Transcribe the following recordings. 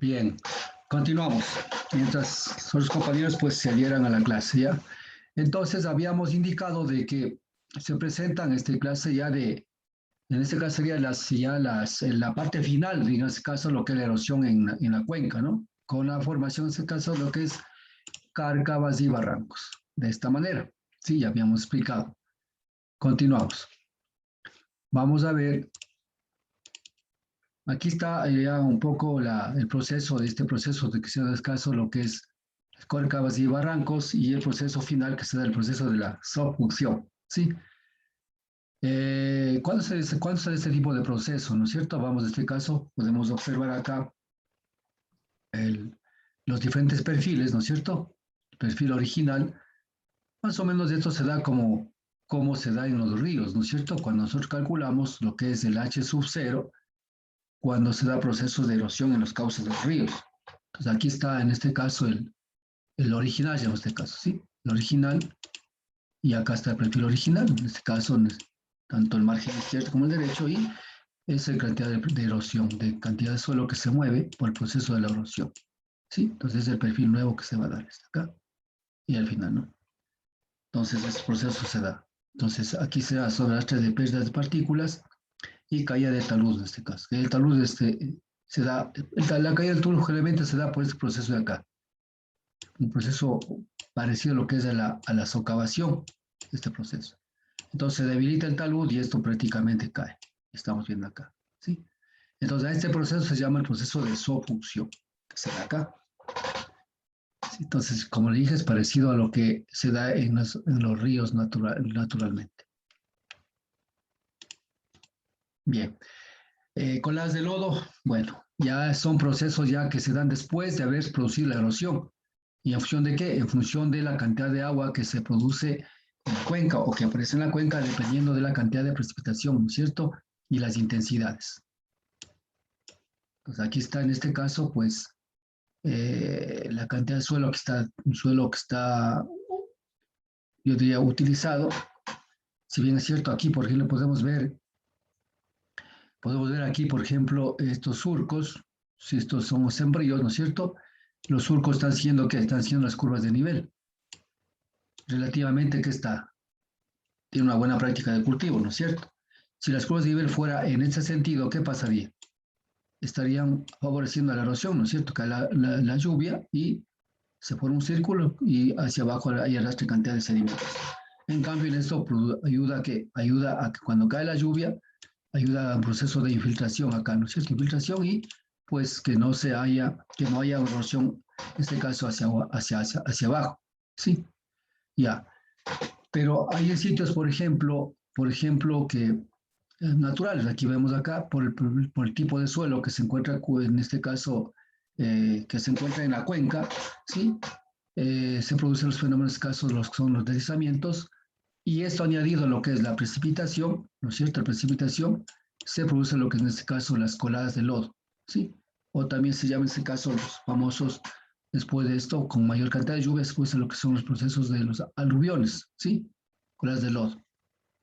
Bien, continuamos. Mientras los compañeros pues se adhieran a la clase, ¿ya? Entonces habíamos indicado de que se presentan clase ya en este caso sería en la parte final, en este caso lo que es la erosión en la cuenca, ¿no? Con la formación, en este caso, lo que es cárcavas y barrancos. De esta manera, sí, ya habíamos explicado. Continuamos. Vamos a ver. Aquí está ya un poco el proceso de este proceso de que se da escaso lo que es cárcavas y barrancos y el proceso final que se da el proceso de la subducción, ¿sí? ¿Cuándo se da este tipo de proceso, no es cierto? Vamos, en este caso, podemos observar acá los diferentes perfiles, ¿no es cierto? El perfil original, más o menos esto se da como se da en los ríos, ¿no es cierto? Cuando nosotros calculamos lo que es el H sub 0, cuando se da procesos de erosión en los cauces de los ríos. Entonces aquí está en este caso el original, en este caso, ¿sí? El original, y acá está el perfil original, en este caso tanto el margen izquierdo como el derecho, y es la cantidad de erosión, de cantidad de suelo que se mueve por el proceso de la erosión, ¿sí? Entonces es el perfil nuevo que se va a dar, este acá, y al final, ¿no? Entonces ese proceso se da. Entonces aquí se da sobre arrastre de pérdidas de partículas y caída de talud en este caso. El talud se da, la caída del talud generalmente se da por este proceso de acá. Un proceso parecido a lo que es a la socavación, este proceso. Entonces se debilita el talud y esto prácticamente cae. Estamos viendo acá, ¿sí? Entonces a este proceso se llama el proceso de subducción, que se da acá. ¿Sí? Entonces, como le dije, es parecido a lo que se da en los ríos naturalmente. Bien. Con las de lodo, bueno, ya son procesos ya que se dan después de haber producido la erosión. ¿Y en función de qué? En función de la cantidad de agua que se produce en la cuenca o que aparece en la cuenca dependiendo de la cantidad de precipitación, ¿no es cierto? Y las intensidades. Pues aquí está en este caso, pues, la cantidad de suelo que está, yo diría, utilizado. Si bien es cierto, aquí, por ejemplo, podemos ver aquí, por ejemplo, estos surcos, si estos son sembríos, ¿no es cierto? Los surcos están siendo, ¿qué? Están siendo las curvas de nivel. Relativamente, ¿qué está? Tiene una buena práctica de cultivo, ¿no es cierto? Si las curvas de nivel fuera en ese sentido, ¿qué pasaría? Estarían favoreciendo la erosión, ¿no es cierto? Que la lluvia y se forma un círculo y hacia abajo hay arrastre cantidad de sedimentos. En cambio, en esto ayuda a que cuando cae la lluvia, ayuda a un proceso de infiltración acá, ¿no es cierto? Infiltración y pues que no haya erosión, en este caso hacia abajo, ¿sí? Ya. Pero hay sitios, por ejemplo que naturales, aquí vemos acá, por el tipo de suelo que se encuentra, en este caso, que se encuentra en la cuenca, ¿sí? Se producen los fenómenos escasos, son los deslizamientos, y esto añadido a lo que es la precipitación, ¿no es cierto? La precipitación, se produce lo que en este caso las coladas de lodo, ¿sí? O también se llama en este caso los famosos, después de esto, con mayor cantidad de lluvias, pues lo que son los procesos de los aluviones, ¿sí? Coladas de lodo.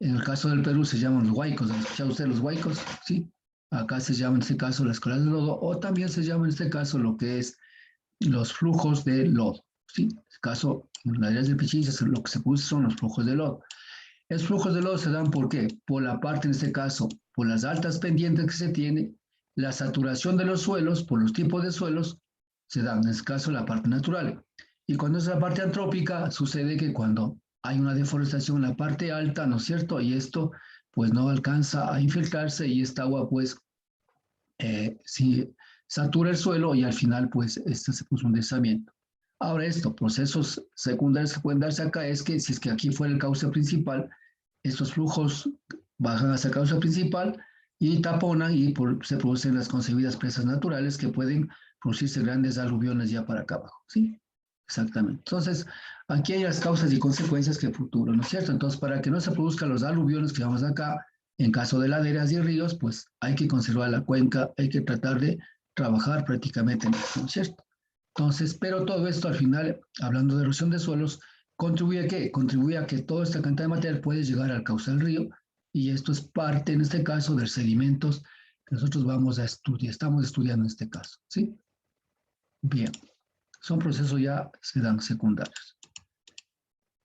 En el caso del Perú se llaman los huaicos, ¿han escuchado ustedes los huaicos? ¿Sí? Acá se llama en este caso las coladas de lodo, o también se llama en este caso lo que es los flujos de lodo, ¿sí? En este caso, en las áreas de Pichincha lo que se produce son los flujos de lodo. Los flujos de lodo se dan ¿por qué? Por la parte, en este caso, por las altas pendientes que se tiene, la saturación de los suelos, por los tipos de suelos, se dan, en este caso, la parte natural. Y cuando es la parte antrópica, sucede que cuando hay una deforestación en la parte alta, ¿no es cierto? Y esto, pues, no alcanza a infiltrarse y esta agua, pues, si satura el suelo y al final, pues, este se puso un deslizamiento. Ahora esto, procesos secundarios que pueden darse acá es que si es que aquí fuera el cauce principal, estos flujos bajan hacia el cauce principal y taponan y se producen las concebidas presas naturales que pueden producirse grandes aluviones ya para acá abajo, ¿sí? Exactamente. Entonces, aquí hay las causas y consecuencias que futuro, ¿no es cierto? Entonces, para que no se produzcan los aluviones que vamos acá, en caso de laderas y ríos, pues hay que conservar la cuenca, hay que tratar de trabajar prácticamente en esto, ¿no es cierto? Entonces, pero todo esto al final, hablando de erosión de suelos, contribuye a qué? Contribuye a que toda esta cantidad de material puede llegar al cauce del río y esto es parte, en este caso, de los sedimentos que nosotros vamos a estudiar, estamos estudiando en este caso, ¿sí? Bien, son procesos ya se dan secundarios.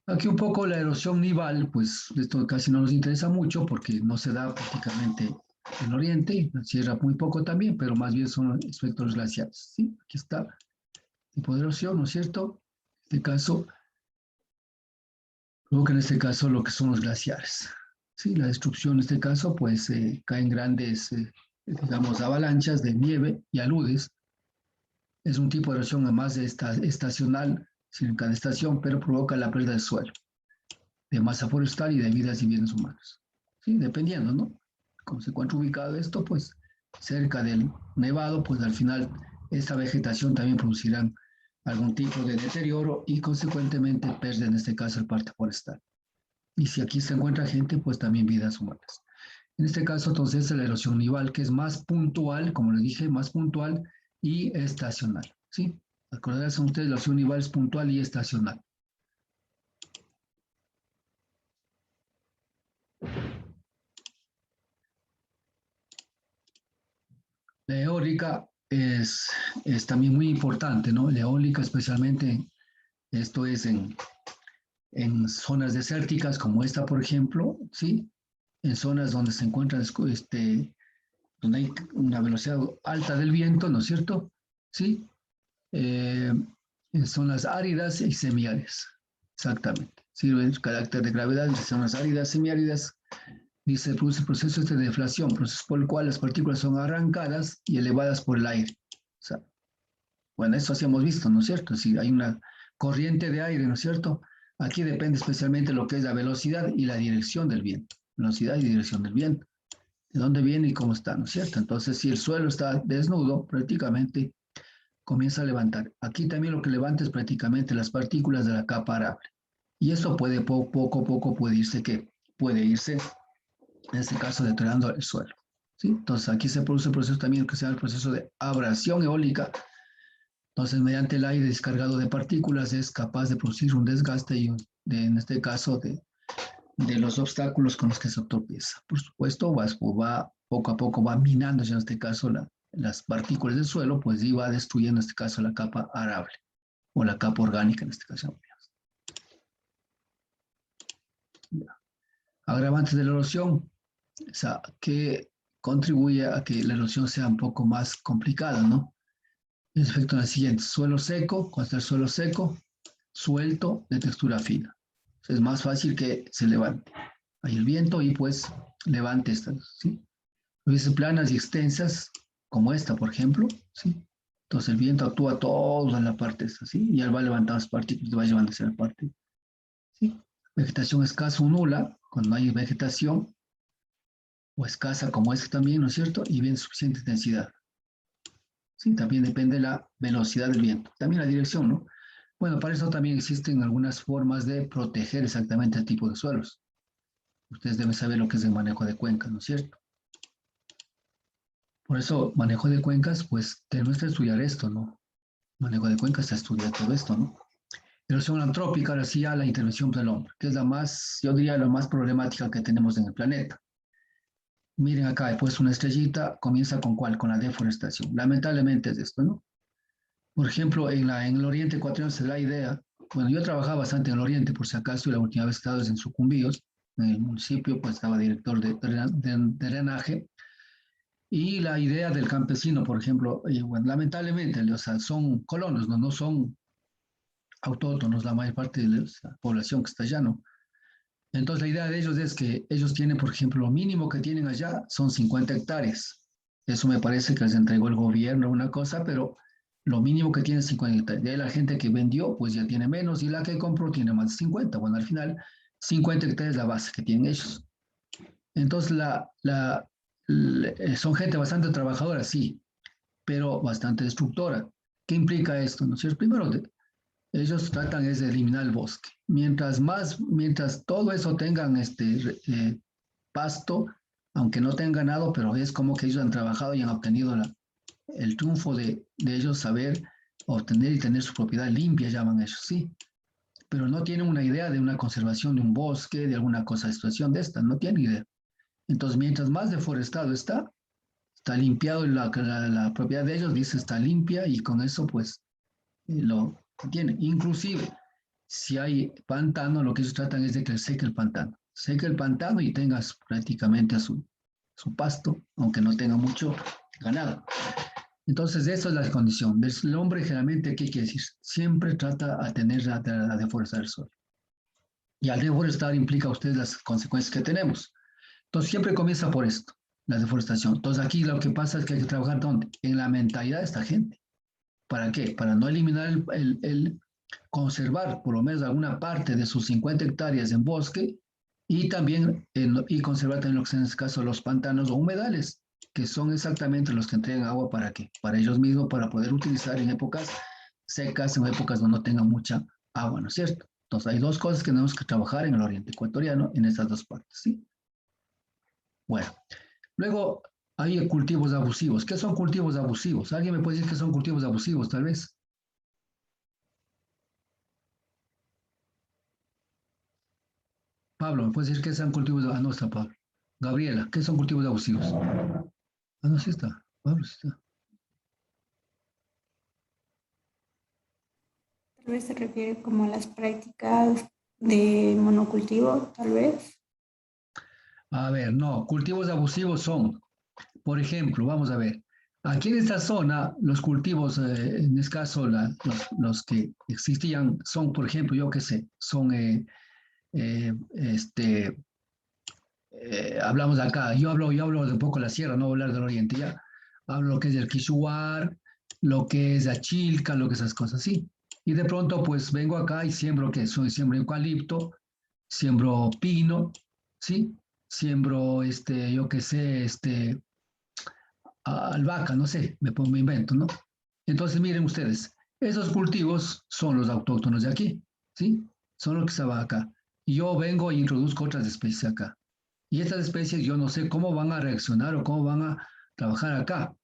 Aquí un poco la erosión nival, pues esto casi no nos interesa mucho porque no se da prácticamente en el oriente, en sierra muy poco también, pero más bien son espectros glaciares. ¿Sí? Aquí está tipo de erosión, ¿no es cierto? En este caso, provoca en este caso lo que son los glaciares. ¿Sí? La destrucción en este caso, pues caen grandes, digamos, avalanchas de nieve y aludes. Es un tipo de erosión además de estacional, en cada estación, pero provoca la pérdida del suelo, de masa forestal y de vidas y bienes humanos. ¿Sí? Dependiendo, ¿no? Como se encuentra ubicado esto, pues cerca del nevado, pues al final esta vegetación también producirá algún tipo de deterioro y consecuentemente pierde en este caso el parte forestal. Y si aquí se encuentra gente, pues también vidas humanas. En este caso, entonces, la erosión nival, que es más puntual, como les dije, más puntual y estacional. ¿Sí? Acordarán ustedes, la erosión nival es puntual y estacional. La eólica es también muy importante, ¿no? La eólica especialmente, esto es en zonas desérticas como esta, por ejemplo, ¿sí? En zonas donde se encuentran, donde hay una velocidad alta del viento, ¿no es cierto? ¿Sí? Eh, en zonas áridas y semiáridas, exactamente. Sirve el carácter de gravedad entre zonas áridas y semiáridas. Dice, produce el proceso de deflación, proceso por el cual las partículas son arrancadas y elevadas por el aire. O sea, bueno, eso sí hemos visto, ¿no es cierto? Si hay una corriente de aire, ¿no es cierto? Aquí depende especialmente lo que es la velocidad y la dirección del viento. Velocidad y dirección del viento. De dónde viene y cómo está, ¿no es cierto? Entonces, si el suelo está desnudo, prácticamente comienza a levantar. Aquí también lo que levanta es prácticamente las partículas de la capa arable. Y esto puede poco a poco puede irse, ¿qué? Puede irse, en este caso, deteriorando el suelo. ¿Sí? Entonces, aquí se produce el proceso también que se llama el proceso de abrasión eólica. Entonces, mediante el aire descargado de partículas es capaz de producir un desgaste y en este caso de los obstáculos con los que se tropieza. Por supuesto, poco a poco va minando, en este caso, las partículas del suelo, pues y va destruyendo, en este caso, la capa arable o la capa orgánica, en este caso. Agravantes de la erosión, o sea, que contribuye a que la erosión sea un poco más complicada, ¿no? El efecto es el siguiente: suelo seco, cuando está el suelo seco, suelto, de textura fina. Es más fácil que se levante. Hay el viento y pues levante estas, ¿sí? Veces planas y extensas, como esta, por ejemplo, ¿sí? Entonces el viento actúa toda en la parte esta, ¿sí? Y él va levantando las partículas y va llevando hacia la parte, ¿sí? Vegetación escasa o nula, cuando hay vegetación, o escasa como esta también, ¿no es cierto? Y bien suficiente intensidad. Sí, también depende de la velocidad del viento. También la dirección, ¿no? Bueno, para eso también existen algunas formas de proteger exactamente el tipo de suelos. Ustedes deben saber lo que es el manejo de cuencas, ¿no es cierto? Por eso, manejo de cuencas, pues tenemos que estudiar esto, ¿no? Manejo de cuencas se estudia todo esto, ¿no? Erosión antrópica, ahora sí, a la intervención del hombre, que es la más, yo diría, la más problemática que tenemos en el planeta. Miren acá, he puesto una estrellita, comienza con ¿cuál? Con la deforestación. Lamentablemente es esto, ¿no? Por ejemplo, en el oriente ecuatoriano se da la idea, bueno, yo trabajaba bastante en el oriente, por si acaso, y la última vez que estaba en Sucumbíos, en el municipio, pues estaba director de drenaje, y la idea del campesino, por ejemplo, bueno, lamentablemente, o sea, son colonos, ¿no? No son autóctonos la mayor parte de la población que está allá, ¿no? Entonces la idea de ellos es que ellos tienen, por ejemplo, lo mínimo que tienen allá son 50 hectáreas. Eso me parece que les entregó el gobierno una cosa, pero lo mínimo que tiene es 50 hectáreas. De ahí la gente que vendió, pues ya tiene menos, y la que compró tiene más de 50. Bueno, al final, 50 hectáreas es la base que tienen ellos. Entonces, son gente bastante trabajadora, sí, pero bastante destructora. ¿Qué implica esto? ¿No es cierto? Primero, ellos tratan es de eliminar el bosque. Mientras todo eso tengan pasto, aunque no tengan ganado, pero es como que ellos han trabajado y han obtenido el triunfo de ellos saber obtener y tener su propiedad limpia, llaman ellos, sí. Pero no tienen una idea de una conservación de un bosque, de alguna cosa, situación de esta, no tienen idea. Entonces, mientras más deforestado está limpiado la propiedad de ellos, dice está limpia y con eso pues lo tienen. Inclusive, si hay pantano, lo que ellos tratan es de que seque el pantano. Seque el pantano y tengas prácticamente su pasto, aunque no tenga mucho ganado. Entonces, esa es la condición. El hombre generalmente, ¿qué quiere decir? Siempre trata a tener a deforestar el suelo. Y al deforestar implica a ustedes las consecuencias que tenemos. Entonces, siempre comienza por esto, la deforestación. Entonces, aquí lo que pasa es que hay que trabajar ¿dónde? En la mentalidad de esta gente. ¿Para qué? Para no eliminar el conservar por lo menos alguna parte de sus 50 hectáreas en bosque y también y conservar también lo que en este caso los pantanos o humedales, que son exactamente los que entregan agua para qué? Para ellos mismos, para poder utilizar en épocas secas, en épocas donde no tengan mucha agua, ¿no es cierto? Entonces hay dos cosas que tenemos que trabajar en el oriente ecuatoriano en estas dos partes, ¿sí? Bueno, luego hay cultivos abusivos. ¿Qué son cultivos abusivos? ¿Alguien me puede decir qué son cultivos abusivos, tal vez? Pablo, ¿me puedes decir qué son cultivos abusivos? Ah, no está Pablo. Gabriela, ¿qué son cultivos abusivos? Ah, no, sí está. Pablo, sí está. Tal vez se refiere como a las prácticas de monocultivo, tal vez. A ver, no, cultivos abusivos son, por ejemplo, vamos a ver, aquí en esta zona, los cultivos, en este caso, los que existían son, por ejemplo, yo qué sé, son, hablamos de acá, yo hablo de un poco de la sierra, no voy a hablar del oriente, ya. Hablo lo que es el Quishuar, lo que es Achilca, lo que es esas cosas, sí. Y de pronto, pues vengo acá y siembro, ¿qué? Siembro eucalipto, siembro pino, ¿sí? Siembro, yo qué sé, albahaca, no sé, me invento, ¿no? Entonces, miren ustedes, esos cultivos son los autóctonos de aquí, ¿sí? Son los que estaban acá. Y yo vengo e introduzco otras especies acá. Y estas especies yo no sé cómo van a reaccionar o cómo van a trabajar acá.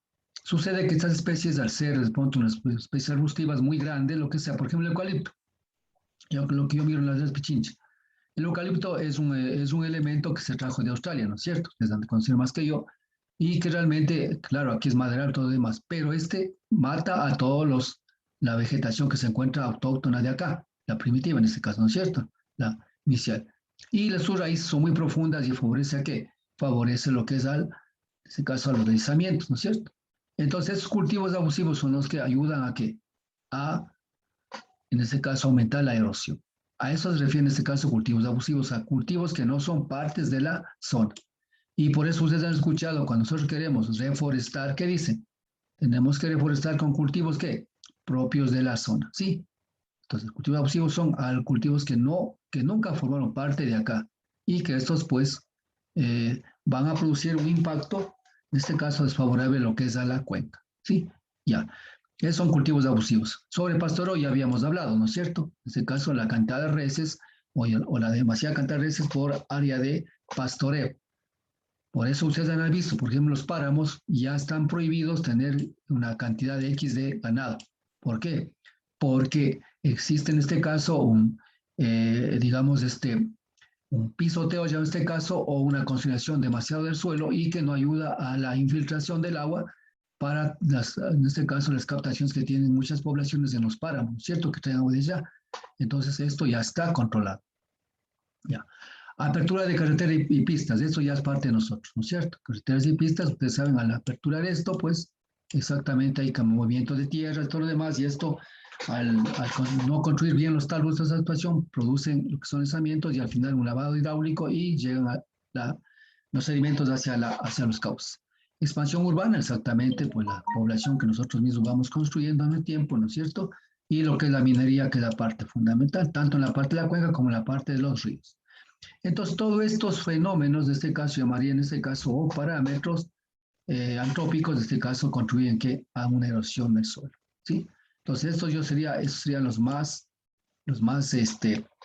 Sucede que estas especies, al ser de pronto unas especies arbustivas muy grandes, lo que sea, por ejemplo, el eucalipto, lo que yo miro en las pichinchas. El eucalipto es un elemento que se trajo de Australia, ¿no es cierto? Ustedes han de conocer más que yo. Y que realmente, claro, aquí es maderal, todo lo demás, pero mata a la vegetación que se encuentra autóctona de acá, la primitiva en este caso, ¿no es cierto? La inicial. Y sus raíces son muy profundas y favorece a qué? Favorece lo que es en este caso, a los deslizamientos, ¿no es cierto? Entonces, esos cultivos abusivos son los que ayudan a qué? A en este caso aumentar la erosión. A eso se refiere en este caso cultivos abusivos, a cultivos que no son partes de la zona. Y por eso ustedes han escuchado, cuando nosotros queremos reforestar, ¿qué dicen? Tenemos que reforestar con cultivos ¿qué? Propios de la zona, ¿sí? Entonces, cultivos abusivos son cultivos que nunca formaron parte de acá y que estos pues van a producir un impacto, en este caso desfavorable a lo que es a la cuenca, ¿sí? Ya. Esos son cultivos abusivos. Sobre pastoreo ya habíamos hablado, ¿no es cierto? En este caso, la cantidad de reses o la demasiada cantidad de reses por área de pastoreo. Por eso ustedes han visto, por ejemplo, los páramos ya están prohibidos tener una cantidad de X de ganado. ¿Por qué? Porque existe en este caso digamos, un pisoteo ya en este caso o una concentración demasiado del suelo y que no ayuda a la infiltración del agua para, en este caso, las captaciones que tienen muchas poblaciones en los páramos, ¿cierto? Que traen agua de allá. Entonces, esto ya está controlado. Ya. Apertura de carretera y pistas, esto ya es parte de nosotros, ¿no es cierto? Carreteras y pistas, ustedes saben, al aperturar esto, pues exactamente hay movimiento de tierra y todo lo demás, y esto, al no construir bien los talvos de esa situación, producen lo que son deslizamientos y al final un lavado hidráulico y llegan los sedimentos hacia los cauces. Expansión urbana, exactamente, pues la población que nosotros mismos vamos construyendo en el tiempo, ¿no es cierto? Y lo que es la minería, que es la parte fundamental, tanto en la parte de la cuenca como en la parte de los ríos. Entonces, todos estos fenómenos, de este caso, llamaría en este caso, o parámetros antrópicos, de este caso, contribuyen a una erosión del suelo, ¿sí? Entonces, estos serían los más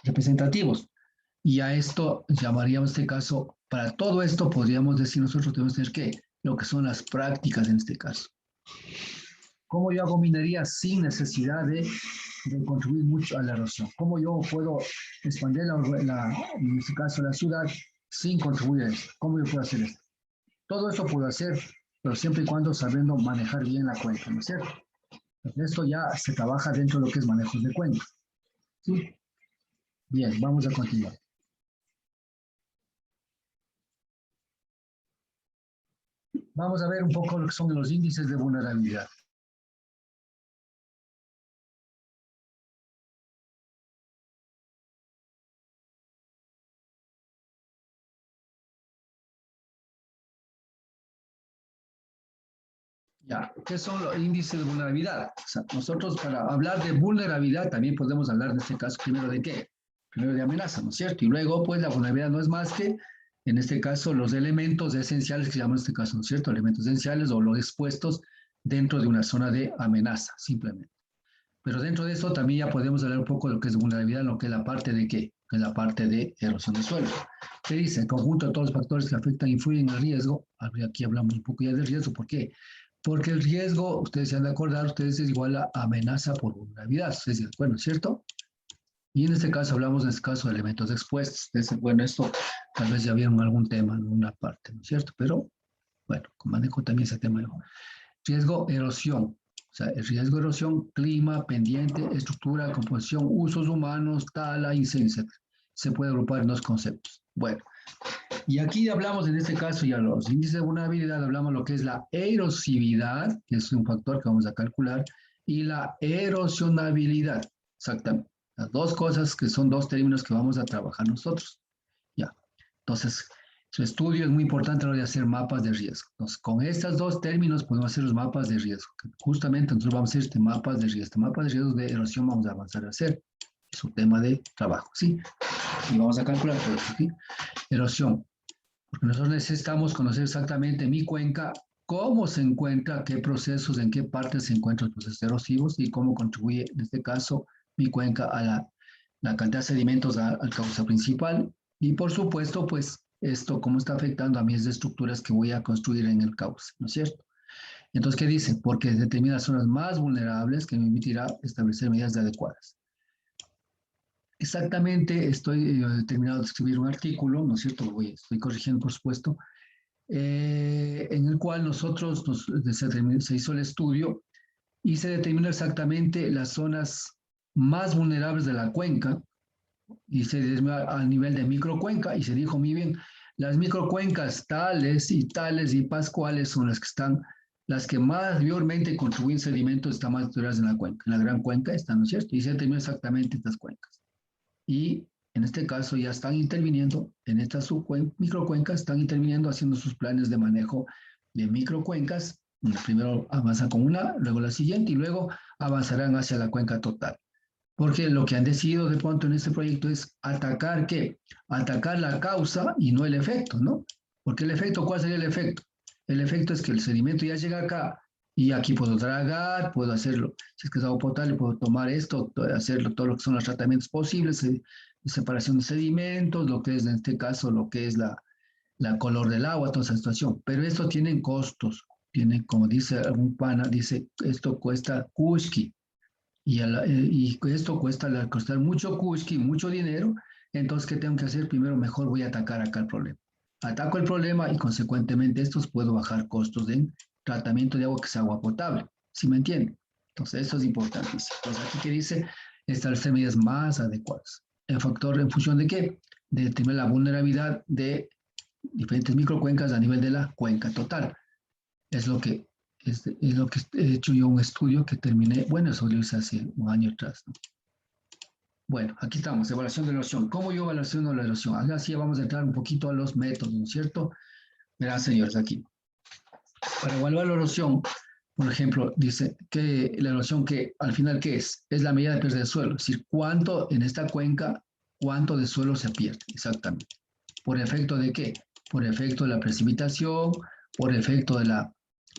representativos. Y a esto llamaríamos, en este caso, para todo esto podríamos decir nosotros tenemos que tener lo que son las prácticas en este caso. ¿Cómo yo hago minería sin necesidad de contribuir mucho a la erosión? ¿Cómo yo puedo expandir en este caso la ciudad sin contribuir a esto? ¿Cómo yo puedo hacer esto? Todo eso puedo hacer, pero siempre y cuando sabiendo manejar bien la cuenca, ¿no es cierto? Esto ya se trabaja dentro de lo que es manejos de cuenca. ¿Sí? Bien, vamos a continuar. Vamos a ver un poco lo que son los índices de vulnerabilidad. Ya, ¿qué son los índices de vulnerabilidad? O sea, nosotros para hablar de vulnerabilidad también podemos hablar en este caso primero de qué? Primero de amenaza, ¿no es cierto? Y luego, pues la vulnerabilidad no es más que, en este caso, los elementos esenciales que llamamos en este caso, ¿no es cierto? Elementos esenciales o los expuestos dentro de una zona de amenaza, simplemente. Pero dentro de eso también ya podemos hablar un poco de lo que es vulnerabilidad, lo que es la parte de qué, que es la parte de erosión de suelo. ¿Qué dice? El conjunto de todos los factores que afectan e influyen en el riesgo. Aquí hablamos un poco ya del riesgo. ¿Por qué? Porque el riesgo, ustedes se han de acordar, ustedes es igual a amenaza por vulnerabilidad. Ustedes se acuerdan, ¿cierto? Y en este caso hablamos, en este caso, de elementos expuestos. Bueno, esto tal vez ya vieron algún tema en una parte, ¿no es cierto? Pero, bueno, manejo también ese tema. Riesgo, erosión. O sea, el riesgo de erosión, clima, pendiente, estructura, composición, usos humanos, tala, incendios, etc. Se puede agrupar en dos conceptos. Bueno, y aquí hablamos en este caso ya los índices de vulnerabilidad, hablamos lo que es la erosividad, que es un factor que vamos a calcular, y la erosionabilidad, exactamente. Las dos cosas que son dos términos que vamos a trabajar nosotros. Ya. Entonces, su estudio es muy importante a la hora de hacer mapas de riesgo. Entonces, con estos dos términos podemos hacer los mapas de riesgo. Justamente nosotros vamos a hacer este mapa de riesgo. Este mapa de riesgo de erosión vamos a avanzar a hacer. Es un tema de trabajo, ¿sí? Y vamos a calcular todo esto, ¿sí? Erosión. Porque nosotros necesitamos conocer exactamente mi cuenca, cómo se encuentra, qué procesos, en qué partes se encuentran los procesos erosivos y cómo contribuye, en este caso, mi cuenca a la cantidad de sedimentos al cauce principal. Y por supuesto, pues esto cómo está afectando a mis estructuras que voy a construir en el cauce, ¿no es cierto? Entonces, ¿qué dice? Porque determina zonas más vulnerables que me permitirá establecer medidas adecuadas. Exactamente, estoy terminado de escribir un artículo, ¿no es cierto? Estoy corrigiendo, por supuesto, en el cual se hizo el estudio y se determinó exactamente las zonas más vulnerables de la cuenca y se determinó a nivel de microcuenca y se dijo muy bien, las microcuencas tales y pascuales son las que mayormente contribuyen sedimentos están más estructuradas en la cuenca. En la gran cuenca están, ¿no es cierto? Y se determinó exactamente estas cuencas. Y en este caso ya están interviniendo en estas microcuencas, están interviniendo haciendo sus planes de manejo de microcuencas. Primero avanzan con una, luego la siguiente y luego avanzarán hacia la cuenca total. Porque lo que han decidido de pronto en este proyecto es atacar ¿qué? Atacar la causa y no el efecto, ¿no? Porque el efecto, ¿cuál sería el efecto? El efecto es que el sedimento ya llega acá y aquí puedo dragar, puedo hacerlo, si es que es agua potable, puedo tomar esto, hacerlo todo lo que son los tratamientos posibles, separación de sedimentos, lo que es en este caso, lo que es la color del agua, toda esa situación. Pero esto tiene costos, tiene, como dice algún pana, dice, esto cuesta kuski, y esto cuesta costar mucho kuski, mucho dinero, entonces, ¿qué tengo que hacer? Primero, mejor voy a atacar acá el problema. Ataco el problema y consecuentemente estos puedo bajar costos de tratamiento de agua que sea agua potable. ¿Sí me entienden? Entonces, eso es importantísimo. Entonces, aquí que dice establecer medidas más adecuadas. El factor en función de qué? De determinar la vulnerabilidad de diferentes microcuencas a nivel de la cuenca total. Es lo que he hecho yo un estudio que terminé, bueno, eso lo hice hace un año atrás, ¿no? Bueno, aquí estamos, evaluación de la erosión. ¿Cómo yo evaluaciono la erosión? Ahora sí vamos a entrar un poquito a los métodos, ¿no es cierto? Verán, señores, aquí. Para evaluar la erosión, por ejemplo, dice que la erosión, que al final, ¿qué es? Es la medida de pérdida de suelo, es decir, cuánto en esta cuenca, cuánto de suelo se pierde, exactamente. ¿Por efecto de qué? Por efecto de la precipitación, por efecto de la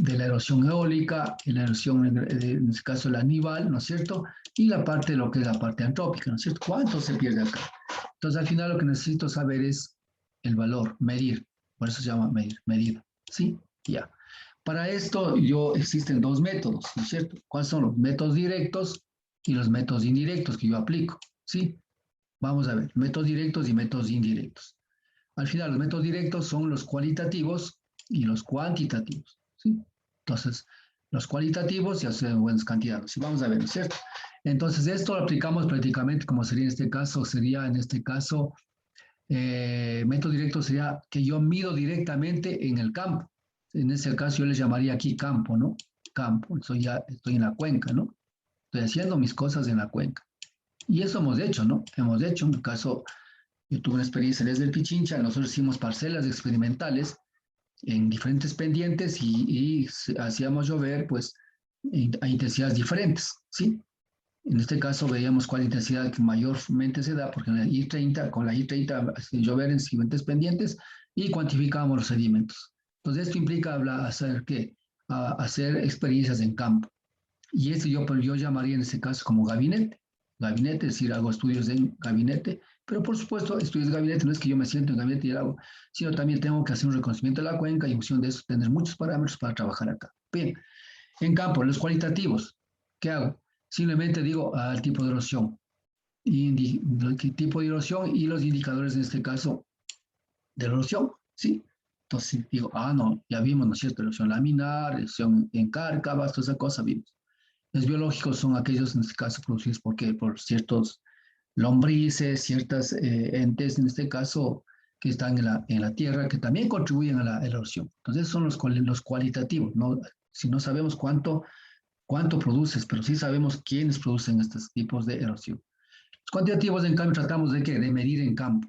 erosión eólica, la erosión, en este caso la nival, ¿no es cierto? Y la parte de lo que es la parte antrópica, ¿no es cierto? ¿Cuánto se pierde acá? Entonces, al final lo que necesito saber es el valor, medir. Por eso se llama medir, medida. ¿Sí? Ya. Para esto existen dos métodos, ¿no es cierto? ¿Cuáles son los métodos directos y los métodos indirectos que yo aplico? ¿Sí? Vamos a ver, métodos directos y métodos indirectos. Al final, los métodos directos son los cualitativos y los cuantitativos, ¿sí? Entonces, los cualitativos y hacer buenas cantidades. Y vamos a ver, ¿no es cierto? Entonces, esto lo aplicamos prácticamente como sería en este caso, método directo sería que yo mido directamente en el campo. En ese caso yo le llamaría aquí campo, ¿no? Campo, ya estoy en la cuenca, ¿no? Estoy haciendo mis cosas en la cuenca. Y eso hemos hecho, ¿no? Hemos hecho, en el caso, yo tuve una experiencia desde el Pichincha, nosotros hicimos parcelas experimentales en diferentes pendientes y hacíamos llover, pues, a intensidades diferentes, ¿sí? En este caso veíamos cuál intensidad que mayormente se da, porque en la I-30, con la I-30 llover en diferentes pendientes y cuantificábamos los sedimentos. Entonces esto implica hacer, ¿qué? Hacer experiencias en campo. Y esto yo llamaría en este caso como gabinete. Gabinete, es decir, hago estudios en gabinete, pero por supuesto, estudios de gabinete no es que yo me siento en gabinete y lo hago, sino también tengo que hacer un reconocimiento de la cuenca y en función de eso tener muchos parámetros para trabajar acá. Bien, en campo, los cualitativos, ¿qué hago? Simplemente digo al tipo de erosión, tipo de erosión y los indicadores en este caso de erosión, ¿sí? Entonces digo, no, ya vimos, ¿no es cierto? Erosión laminar, erosión en cárcavas, toda esa cosa vimos. Los biológicos son aquellos, en este caso, producidos por ciertos lombrices, ciertas entes, en este caso, que están en la tierra, que también contribuyen a la erosión. Entonces, son los cualitativos, ¿no? Si no sabemos cuánto produces, pero sí sabemos quiénes producen estos tipos de erosión. Los cuantitativos, en cambio, tratamos de medir en campo.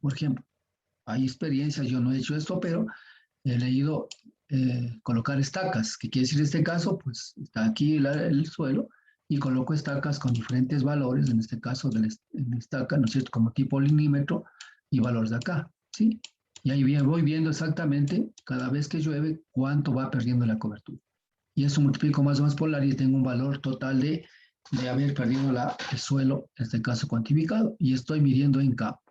Por ejemplo, hay experiencias, yo no he hecho esto, pero he leído colocar estacas, que quiere decir en este caso, pues está aquí el suelo y coloco estacas con diferentes valores, en este caso de la estaca, ¿no es cierto?, como tipo linímetro y valores de acá, ¿sí? Y ahí voy viendo exactamente cada vez que llueve cuánto va perdiendo la cobertura. Y eso multiplico más o menos por la y tengo un valor total de haber perdido el suelo, en este caso cuantificado, y estoy midiendo en campo,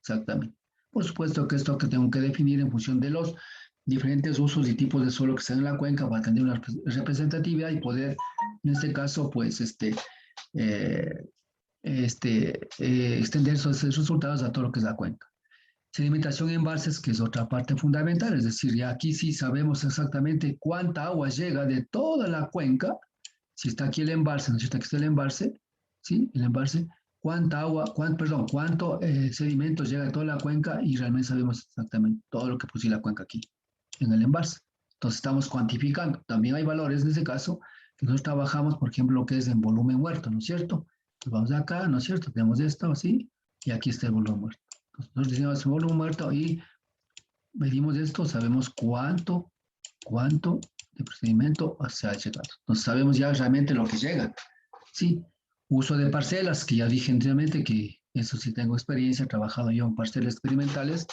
exactamente. Por supuesto que esto que tengo que definir en función de los diferentes usos y tipos de suelo que están en la cuenca para tener una representatividad y poder, en este caso, pues, extender esos resultados a todo lo que es la cuenca. Sedimentación en embalses, que es otra parte fundamental, es decir, ya aquí sí sabemos exactamente cuánta agua llega de toda la cuenca, si está aquí el embalse, no sé si está aquí el embalse, ¿sí? El embalse, cuánto sedimento llega de toda la cuenca y realmente sabemos exactamente todo lo que puso la cuenca aquí, en el embalse. Entonces estamos cuantificando. También hay valores en este caso que nosotros trabajamos, por ejemplo, lo que es en volumen muerto, ¿no es cierto? Pues vamos acá, ¿no es cierto? Tenemos esto así y aquí está el volumen muerto. Entonces, nosotros diseñamos el volumen muerto y medimos esto, sabemos cuánto de procedimiento se ha llegado. Entonces sabemos ya realmente lo que llega. Sí, uso de parcelas, que ya dije anteriormente que eso sí tengo experiencia, he trabajado yo en parcelas experimentales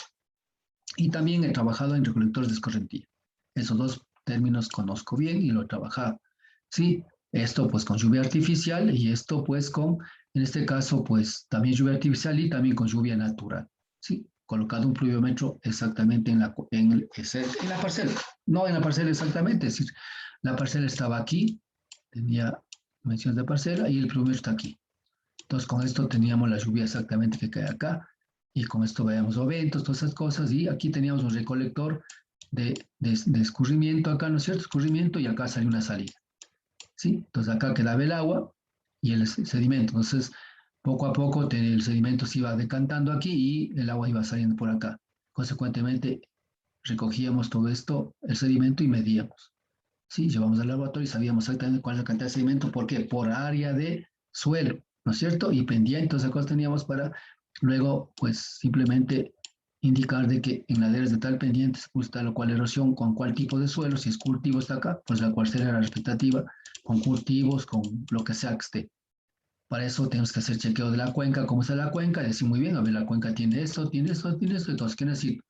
y también he trabajado en recolectores de escorrentía. Esos dos términos conozco bien y lo he trabajado. Sí, esto pues con lluvia artificial y esto pues en este caso pues también lluvia artificial y también con lluvia natural. Sí, colocado un pluviómetro exactamente en la parcela. No en la parcela exactamente, es decir, la parcela estaba aquí, tenía dimensiones de parcela y el pluviómetro está aquí. Entonces con esto teníamos la lluvia exactamente que cae acá y con esto veíamos los ventos, todas esas cosas y aquí teníamos un recolector de escurrimiento acá, ¿no es cierto? Escurrimiento y acá salió una salida, ¿sí? Entonces acá quedaba el agua y el sedimento. Entonces poco a poco el sedimento se iba decantando aquí y el agua iba saliendo por acá. Consecuentemente recogíamos todo esto, el sedimento y medíamos. Sí, llevamos al laboratorio y sabíamos exactamente cuál es la cantidad de sedimento. ¿Por qué? Por área de suelo, ¿no es cierto? Y pendiente, esas cosas teníamos para luego, pues, simplemente indicar de que en laderas de tal pendiente se puso tal o cual erosión, con cuál tipo de suelo, si es cultivo está acá, pues la parcela era respectativa, con cultivos, con lo que sea que esté. Para eso tenemos que hacer chequeo de la cuenca, cómo está la cuenca, y decir muy bien, a ver, la cuenca tiene esto, tiene esto, tiene esto, entonces, ¿qué necesito?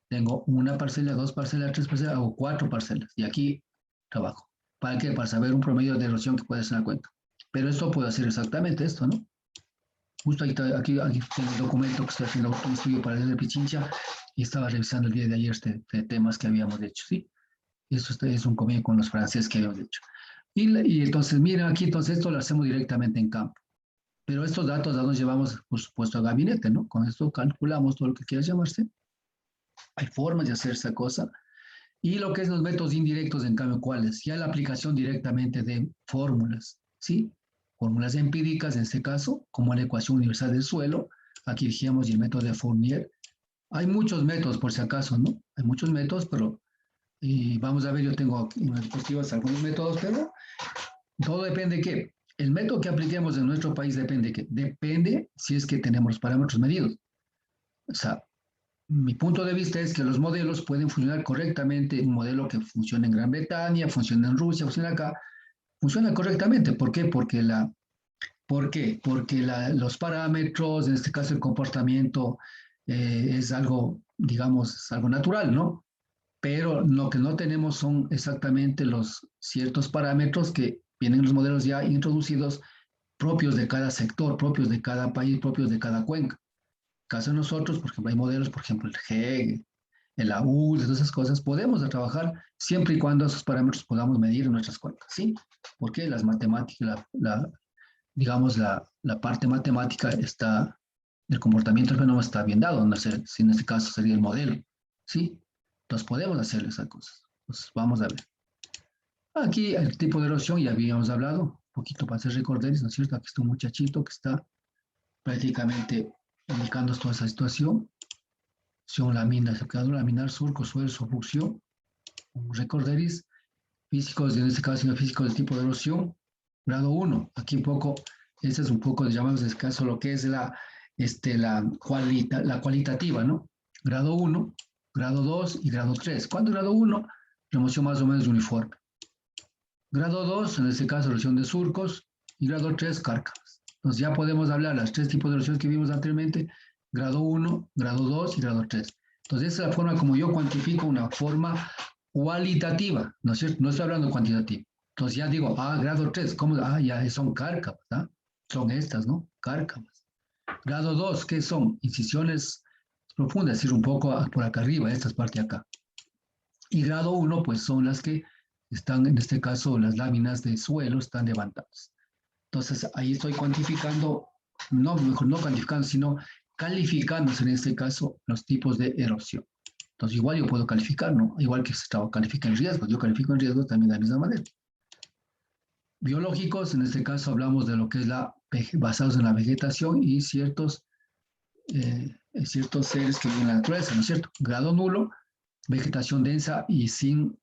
Tengo una parcela, dos parcelas, tres parcelas o cuatro parcelas. Y aquí trabajo. ¿Para qué? Para saber un promedio de erosión que puede ser en la cuenca. Pero esto puede hacer exactamente esto, ¿no? Justo aquí tengo el documento que estoy haciendo un estudio para el Pichincha y estaba revisando el día de ayer temas que habíamos hecho, ¿sí? Esto es un convenio con los franceses que habíamos hecho. Y entonces, miren aquí, entonces esto lo hacemos directamente en campo. Pero estos datos los llevamos, por supuesto, a gabinete, ¿no? Con esto calculamos todo lo que quiera llamarse. Hay formas de hacer esa cosa Y lo que es los métodos indirectos, en cambio, ¿cuáles? Ya la aplicación directamente de fórmulas, ¿sí? Fórmulas empíricas, en este caso, como la ecuación universal del suelo. Aquí dijimos y el método de Fourier. Hay muchos métodos, por si acaso, ¿no? Hay muchos métodos, pero y vamos a ver, yo tengo aquí en las diapositivas algunos métodos, pero todo depende de qué. El método que apliquemos en nuestro país depende de qué. Depende si es que tenemos los parámetros medidos. O sea, mi punto de vista es que los modelos pueden funcionar correctamente. Un modelo que funciona en Gran Bretaña, funciona en Rusia, funciona acá, funciona correctamente. ¿Por qué? ¿Por qué? Porque los parámetros, en este caso el comportamiento, es algo, digamos, algo natural, ¿no? Pero lo que no tenemos son exactamente los ciertos parámetros que vienen en los modelos ya introducidos, propios de cada sector, propios de cada país, propios de cada cuenca. En caso de nosotros, por ejemplo, hay modelos, por ejemplo, el GEG, el AUL, todas esas cosas, podemos trabajar siempre y cuando esos parámetros podamos medir en nuestras cuencas, ¿sí? Porque las matemáticas, digamos, la parte matemática está, el comportamiento del fenómeno está bien dado, no sé si en este caso sería el modelo, ¿sí? Entonces podemos hacer esas cosas. Entonces vamos a ver. Aquí el tipo de erosión ya habíamos hablado, un poquito para hacer recorderis, ¿no es cierto? Aquí está un muchachito que está prácticamente indicando toda esa situación. Son laminar, secador laminar, surco, suelo, subducción, recorderis, físicos, en este caso físicos del tipo de erosión, grado 1. Aquí un poco, este es un poco, llamamos en este caso lo que es la cualitativa, ¿no? Grado 1, grado 2 y grado 3. ¿Cuándo grado 1? Remoción más o menos uniforme. Grado 2, en este caso, erosión de surcos, y grado 3, cárcamas. Entonces ya podemos hablar las tres tipos de erosión que vimos anteriormente, grado 1, grado 2 y grado 3. Entonces esa es la forma como yo cuantifico una forma cualitativa, ¿no es cierto? No estoy hablando cuantitativo. Entonces ya digo, grado 3, ¿cómo? Ya son cárcamas, ¿ah? Son estas, ¿no? Cárcamas. Grado 2, ¿qué son? Incisiones profundas, es decir, un poco por acá arriba, estas partes de acá. Y grado 1, pues son las que están, en este caso, las láminas de suelo están levantadas. Entonces, ahí estoy cuantificando, no, mejor no cuantificando, sino calificándose en este caso los tipos de erosión. Entonces, igual yo puedo calificar, ¿no? Igual que se califica en riesgos, yo califico en riesgos también de la misma manera. Biológicos, en este caso hablamos de lo que es basados en la vegetación y ciertos seres que viven en la naturaleza, ¿no es cierto? Grado nulo, vegetación densa y sin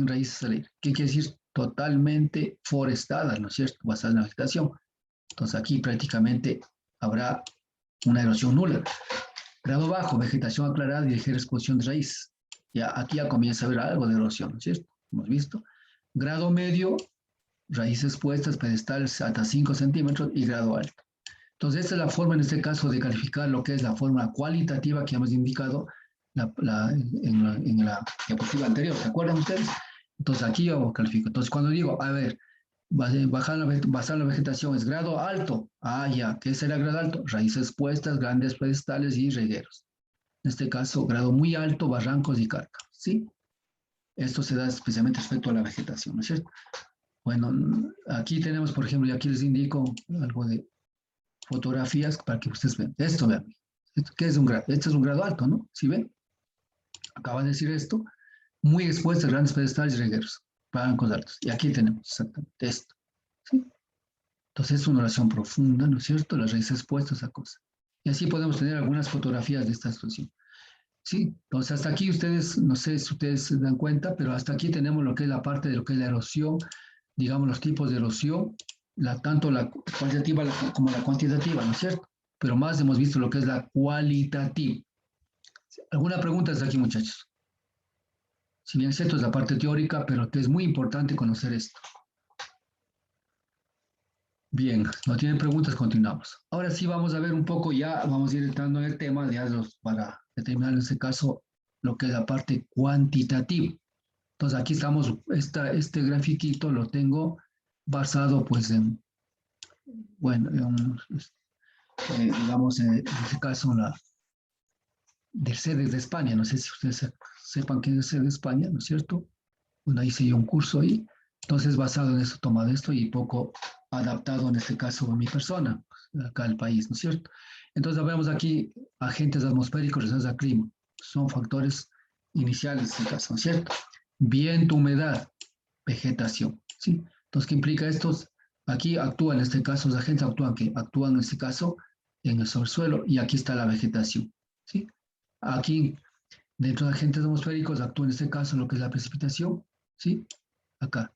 raíces al aire. ¿Qué quiere decir? Totalmente forestada, ¿no es cierto? Basada en la vegetación. Entonces aquí prácticamente habrá una erosión nula. Grado bajo, vegetación aclarada y ligera exposición de raíz. Aquí ya comienza a haber algo de erosión, ¿no es cierto? Hemos visto. Grado medio, raíces expuestas, pedestales hasta 5 centímetros y grado alto. Entonces, esta es la forma en este caso de calificar lo que es la forma cualitativa que hemos indicado en la diapositiva anterior. ¿Se acuerdan ustedes? Entonces, aquí yo califico. Entonces, cuando digo, a ver, basar la vegetación es grado alto. Ya, ¿qué será grado alto? Raíces expuestas, grandes pedestales y regueros. En este caso, grado muy alto, barrancos y cárcamas, ¿sí? Esto se da especialmente respecto a la vegetación, ¿no es cierto? Bueno, aquí tenemos, por ejemplo, y aquí les indico algo de fotografías para que ustedes vean. Esto, vean. ¿Qué es un grado? Este es un grado alto, ¿no? ¿Sí ven? Acaba de decir esto. Muy expuestas, grandes pedestales y regueros. Bancos altos. Y aquí tenemos exactamente esto. ¿Sí? Entonces es una oración profunda, ¿no es cierto? Las raíces expuestas a cosas. Y así podemos tener algunas fotografías de esta situación. Sí, entonces hasta aquí ustedes, no sé si ustedes se dan cuenta, pero hasta aquí tenemos lo que es la parte de lo que es la erosión, digamos los tipos de erosión, tanto la cualitativa como la cuantitativa, ¿no es cierto? Pero más hemos visto lo que es la cualitativa. ¿Alguna pregunta desde aquí, muchachos? Si bien es cierto, es la parte teórica, pero que es muy importante conocer esto. Bien, no tienen preguntas, continuamos. Ahora sí vamos a ver un poco ya, vamos a ir entrando en el tema, para determinar en este caso lo que es la parte cuantitativa. Entonces aquí estamos, este grafiquito lo tengo basado pues en, bueno, digamos en este caso del CEDES de España. No sé si ustedes sepan qué es el CEDES de España, ¿no es cierto? Bueno, hice yo un curso ahí. Entonces basado en eso, tomado esto y poco adaptado en este caso a mi persona, acá al país, ¿no es cierto? Entonces vemos aquí agentes atmosféricos relacionados al clima. Son factores iniciales en este caso, ¿no es cierto? viento, humedad, vegetación, ¿sí? Entonces, ¿qué implica esto? Aquí actúan, en este caso, los agentes actúan en este caso en el subsuelo y aquí está la vegetación, ¿sí? Aquí, dentro de agentes atmosféricos, actúa en este caso lo que es la precipitación, ¿sí? Acá.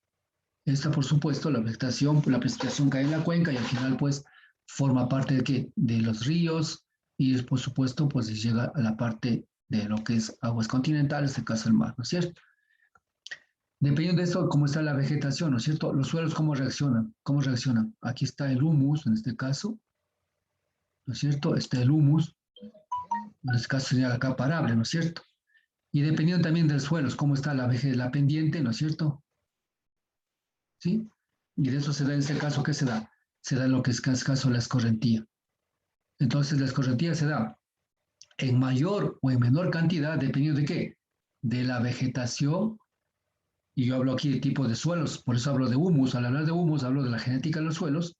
Esta, por supuesto, la precipitación cae en la cuenca y al final, pues, forma parte de ¿qué? De los ríos y, por supuesto, pues llega a la parte de lo que es aguas continentales, en este caso el mar, ¿no es cierto? Dependiendo de esto, cómo está la vegetación, ¿no es cierto? Los suelos, ¿cómo reaccionan? ¿Cómo reaccionan? Aquí está el humus, en este caso, ¿no es cierto? Está el humus, en este caso sería la capa arable, ¿no es cierto? Y dependiendo también del suelo, cómo está la pendiente, ¿no es cierto? ¿Sí? Y de eso se da en este caso, ¿qué se da? Se da lo que es en este caso la escorrentía. Entonces, la escorrentía se da en mayor o en menor cantidad, dependiendo de qué? De la vegetación. Y yo hablo aquí de tipos de suelos, por eso hablo de humus. Al hablar de humus, hablo de la genética de los suelos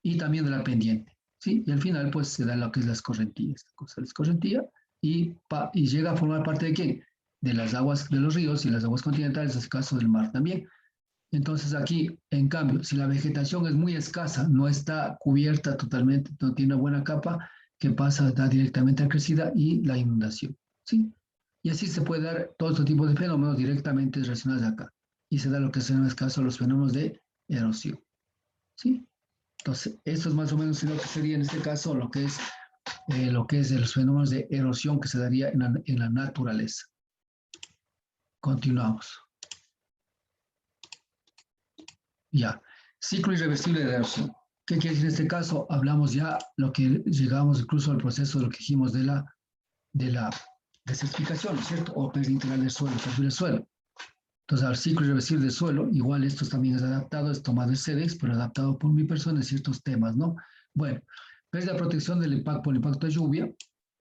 y también de la pendiente. ¿Sí? Y al final, pues se da lo que es la escorrentía, esta cosa, la escorrentía, y llega a formar parte de quién? De las aguas de los ríos y las aguas continentales, en este caso del mar también. Entonces aquí, en cambio, si la vegetación es muy escasa, no está cubierta totalmente, no tiene una buena capa, que pasa da directamente a crecida y la inundación. ¿Sí? Y así se puede dar todo este tipo de fenómenos directamente relacionados acá. Y se da lo que se llama en este caso los fenómenos de erosión. ¿Sí? Entonces, esto es más o menos lo que sería en este caso lo que es de los fenómenos de erosión que se daría en la naturaleza. Continuamos. Ya, ciclo irreversible de erosión. ¿Qué quiere decir en este caso? Hablamos ya lo que llegamos incluso al proceso de lo que dijimos de la desertificación, ¿no es cierto? O pérdida integral del suelo, pérdida del suelo. Entonces, al ciclo irreversible del suelo, igual esto también es adaptado, es tomado el CEDEX, pero adaptado por mi persona en ciertos temas, ¿no? Bueno, pérdida de protección del impacto por el impacto de lluvia,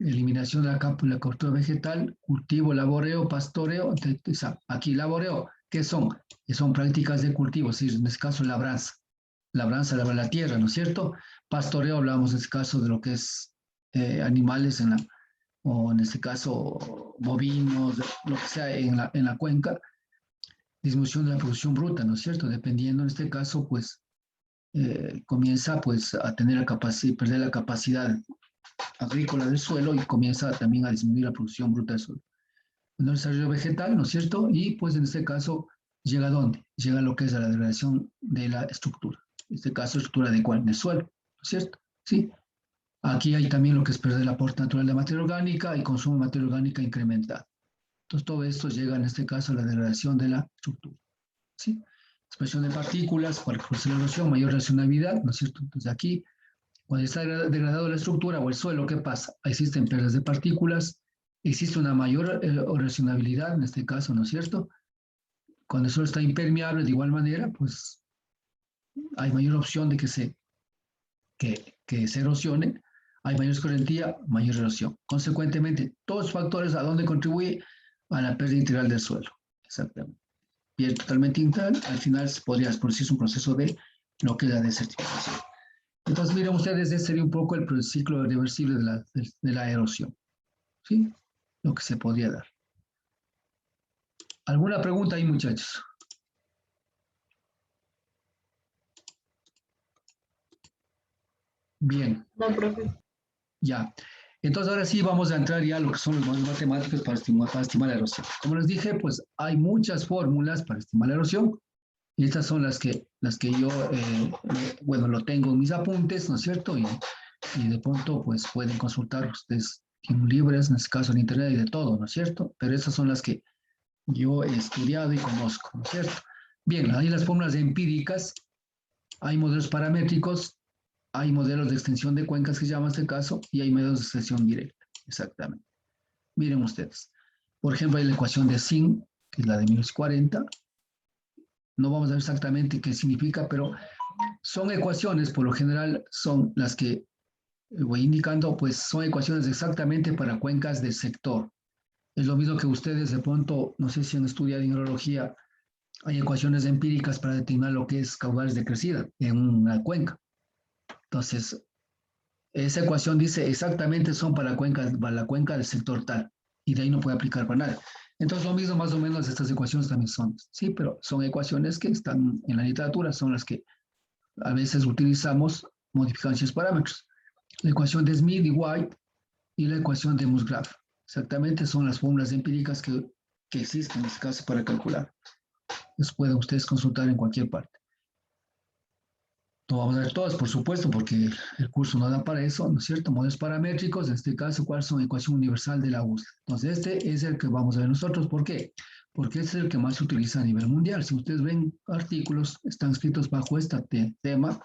eliminación de la capa y la cobertura vegetal, cultivo, laboreo, pastoreo. Aquí laboreo, ¿qué son? Que son prácticas de cultivo, es decir, en este caso labranza. Labranza, labrar la tierra, ¿no es cierto? Pastoreo, hablamos en este caso de lo que es animales o en este caso bovinos, lo que sea en la cuenca. Disminución de la producción bruta, ¿no es cierto? Dependiendo en este caso, pues comienza pues a tener perder la capacidad agrícola del suelo y comienza también a disminuir la producción bruta del suelo. El desarrollo vegetal, ¿no es cierto? Y pues en este caso, ¿llega a dónde? Llega a lo que es la degradación de la estructura. En este caso, estructura de cuál? Del suelo, ¿no es cierto? Sí. Aquí hay también lo que es perder el aporte natural de materia orgánica y consumo de materia orgánica incrementado. Entonces, todo esto llega en este caso a la degradación de la estructura. ¿Sí? Expresión de partículas, para la erosión, mayor reaccionabilidad, ¿no es cierto? Entonces, aquí, cuando está degradado la estructura o el suelo, ¿qué pasa? Existen pérdidas de partículas, existe una mayor reaccionabilidad, en este caso, ¿no es cierto? Cuando el suelo está impermeable, de igual manera, pues hay mayor opción de que se erosione, hay mayor escorrentía, mayor erosión. Consecuentemente, todos los factores a dónde contribuye a la pérdida integral del suelo. Exactamente. Pierde totalmente integral, al final podría producirse un proceso de lo que es la desertificación. Entonces, miren ustedes, ese sería un poco el ciclo reversible de la erosión. ¿Sí? Lo que se podría dar. ¿Alguna pregunta ahí, muchachos? Bien. No, profe. Ya. Entonces, ahora sí vamos a entrar ya a lo que son los modelos matemáticos para estimar la erosión. Como les dije, pues hay muchas fórmulas para estimar la erosión. Y estas son las que yo, bueno, lo tengo en mis apuntes, ¿no es cierto? Y de pronto, pues pueden consultar ustedes libres, en este caso en internet y de todo, ¿no es cierto? Pero esas son las que yo he estudiado y conozco, ¿no es cierto? Bien, hay las fórmulas empíricas, hay modelos paramétricos, hay modelos de extensión de cuencas que se llama este caso, y hay modelos de extensión directa, exactamente. Miren ustedes, por ejemplo, hay la ecuación de Sin, que es la de 1940. No vamos a ver exactamente qué significa, pero son ecuaciones, por lo general son las que voy indicando, pues son ecuaciones exactamente para cuencas del sector. Es lo mismo que ustedes de pronto, no sé si han estudiado en hidrología, hay ecuaciones empíricas para determinar lo que es caudales de crecida en una cuenca. Entonces, esa ecuación dice exactamente son para la cuenca del sector tal, y de ahí no puede aplicar para nada. Entonces, lo mismo, más o menos, estas ecuaciones también son, sí, pero son ecuaciones que están en la literatura, son las que a veces utilizamos modificando esos parámetros. La ecuación de Smith y White y la ecuación de Musgrave. Exactamente son las fórmulas empíricas que existen en este caso para calcular. Las pueden ustedes consultar en cualquier parte. No vamos a ver todas, por supuesto, porque el curso no da para eso, ¿no es cierto? Modelos paramétricos, en este caso, ¿cuáles son la ecuación universal de la USL? Entonces, este es el que vamos a ver nosotros. ¿Por qué? Porque este es el que más se utiliza a nivel mundial. Si ustedes ven artículos, están escritos bajo este tema.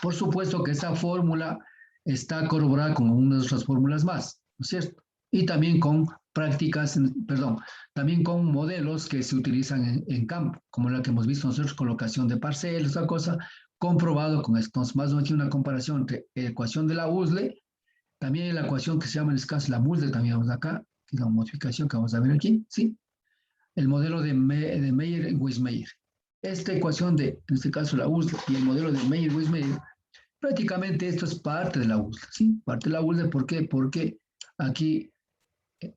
Por supuesto que esta fórmula está corroborada con unas otras fórmulas más, ¿no es cierto? Y también con prácticas, perdón, también con modelos que se utilizan en campo, como la que hemos visto nosotros, colocación de parcelas, esa cosa, comprobado con esto. Entonces, más o menos una comparación entre ecuación de la USL, también la ecuación que se llama en este caso la MUSL, también vamos acá, que es la modificación que vamos a ver aquí, ¿sí? El modelo de Meyer y Weismeyer. Esta ecuación de, en este caso, la USL y el modelo de Meyer y Weismeyer, prácticamente esto es parte de la USL, ¿sí? Parte de la USL, ¿por qué? Porque aquí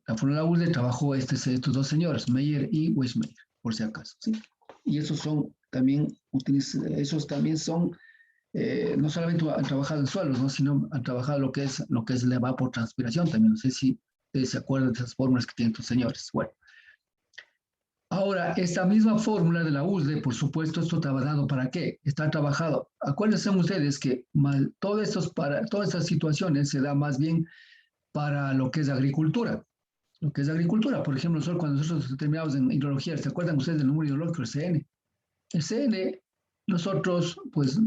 la fórmula de la USL trabajó estos dos señores, Meyer y Weismeyer, por si acaso, ¿sí? Y esos son también, esos también son, no solamente han trabajado en suelos, ¿no? Sino han trabajado lo que es la evapotranspiración también. No sé si se acuerdan de esas fórmulas que tienen estos señores. Bueno. Ahora, esta misma fórmula de la USL, por supuesto, esto estaba dado para qué? Está trabajado. Acuérdense ustedes que todas estas situaciones se da más bien para lo que es agricultura. Lo que es agricultura, por ejemplo, cuando nosotros terminamos en hidrología, ¿se acuerdan ustedes del número hidrológico, el CN? El CN, nosotros, pues,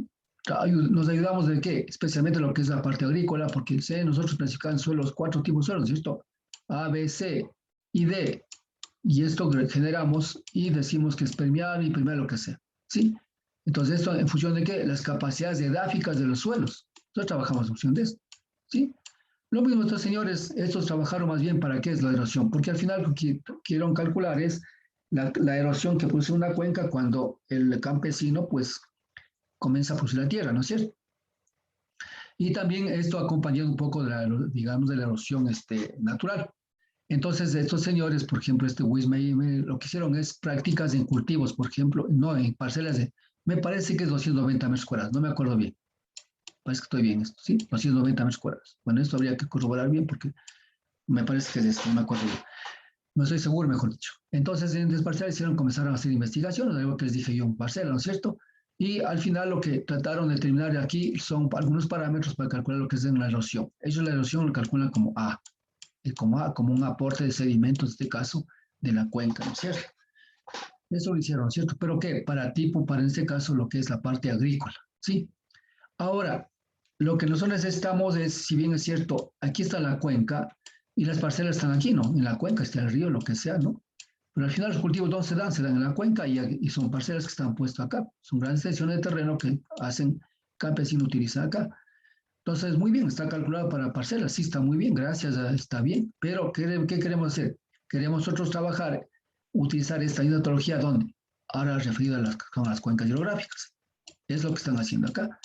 nos ayudamos de qué? Especialmente lo que es la parte agrícola, porque el CN nosotros clasificamos suelos, 4 tipos de suelos, ¿cierto? A, B, C y D. Y esto generamos y decimos que es permeable y permeable lo que sea, ¿sí? Entonces, esto en función de qué? Las capacidades edáficas de los suelos. Nosotros trabajamos en función de esto, ¿sí? Lo mismo estos señores, estos trabajaron más bien para qué es la erosión, porque al final lo que quieren calcular es la erosión que produce una cuenca cuando el campesino, pues, comienza a producir la tierra, ¿no es cierto? Y también esto acompañado un poco de la, digamos, de la erosión natural. Entonces, estos señores, por ejemplo, Wismay, lo que hicieron es prácticas en cultivos, por ejemplo, no en parcelas de, me parece que es 290 metros cuadrados, no me acuerdo bien. Parece que estoy bien esto, ¿sí? 290 metros cuadrados. Bueno, esto habría que corroborar bien porque me parece que es esto, no me acuerdo bien. No estoy seguro, mejor dicho. Entonces, en parcelas comenzaron a hacer investigaciones, algo que les dije yo, en parcela, ¿no es cierto? Y al final lo que trataron de determinar aquí son algunos parámetros para calcular lo que es la erosión. Ellos la erosión lo calculan como A, como un aporte de sedimentos, en este caso, de la cuenca, ¿no es cierto? Eso lo hicieron, ¿cierto? ¿Pero qué? Para en este caso, lo que es la parte agrícola, ¿sí? Ahora, lo que nosotros necesitamos es, si bien es cierto, aquí está la cuenca y las parcelas están aquí, ¿no? En la cuenca está el río, lo que sea, ¿no? Pero al final los cultivos, ¿dónde se dan? Se dan en la cuenca y son parcelas que están puestas acá. Son grandes extensiones de terreno que hacen campesino utiliza acá. Entonces, muy bien, está calculado para parcelas, sí, está muy bien, gracias, está bien, pero ¿qué queremos hacer? Queremos nosotros trabajar, utilizar esta metodología, ¿dónde? Ahora referido a las cuencas hidrográficas. Es lo que están haciendo acá.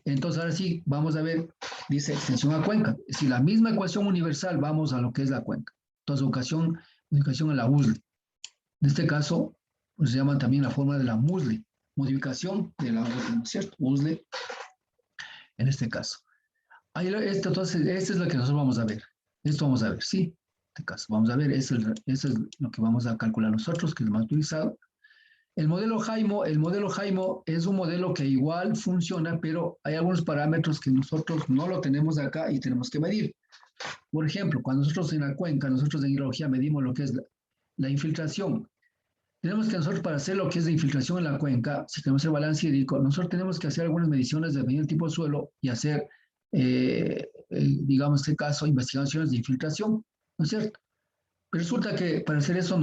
Entonces, ahora sí, vamos a ver, dice extensión a cuenca. Si la misma ecuación universal, vamos a lo que es la cuenca. Entonces, modificación a la USL. En este caso, pues, se llama también la forma de la MUSL, modificación de la USL, ¿no es cierto? USL, en este caso. Entonces, esto es lo que nosotros vamos a ver. Esto vamos a ver, sí. En este caso, vamos a ver, eso es lo que vamos a calcular nosotros, que es el más utilizado. El modelo Jaimo es un modelo que igual funciona, pero hay algunos parámetros que nosotros no lo tenemos acá y tenemos que medir. Por ejemplo, cuando nosotros en la cuenca, nosotros en hidrología medimos lo que es la infiltración. Tenemos que nosotros para hacer lo que es la infiltración en la cuenca, si queremos hacer balance hídrico, nosotros tenemos que hacer algunas mediciones dependiendo del tipo de suelo y hacer, digamos en este caso, investigaciones de infiltración, ¿no es cierto? Pero resulta que para hacer eso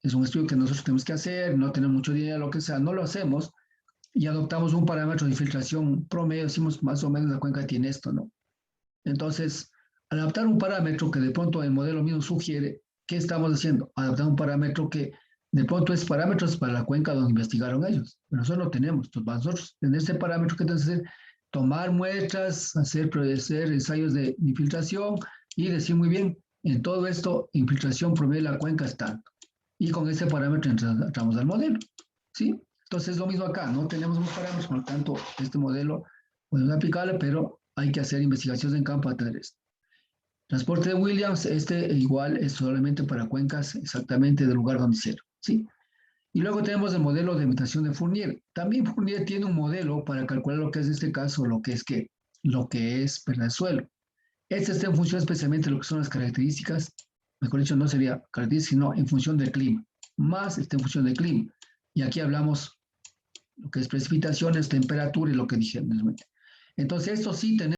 es un estudio que nosotros tenemos que hacer, no tenemos mucho dinero, lo que sea, no lo hacemos y adoptamos un parámetro de infiltración promedio, decimos más o menos la cuenca tiene esto, ¿no? Entonces, al adaptar un parámetro que de pronto el modelo mismo sugiere, ¿qué estamos haciendo? Adaptar un parámetro que de pronto es parámetros para la cuenca donde investigaron ellos. Pero nosotros no tenemos. Entonces, nosotros en este parámetro que tenemos que hacer, tomar muestras, hacer ensayos de infiltración y decir muy bien, En todo esto, infiltración promedio de la cuenca es tanto. Y con ese parámetro entramos al modelo, ¿sí? Entonces, lo mismo acá, no tenemos un parámetro, por lo tanto, este modelo puede ser aplicable, pero hay que hacer investigaciones en campo a tener esto. Transporte de Williams, este igual es solamente para cuencas exactamente del lugar donde hicieron, ¿sí? Y luego tenemos el modelo de imitación de Fournier. También Fournier tiene un modelo para calcular lo que es en este caso, lo que es perda de suelo. Este está en función especialmente de lo que son las características, mejor dicho, no sería características, sino en función del clima, más está en función del clima. Y aquí hablamos lo que es precipitaciones, temperatura y lo que dije anteriormente. Entonces, esto sí tenemos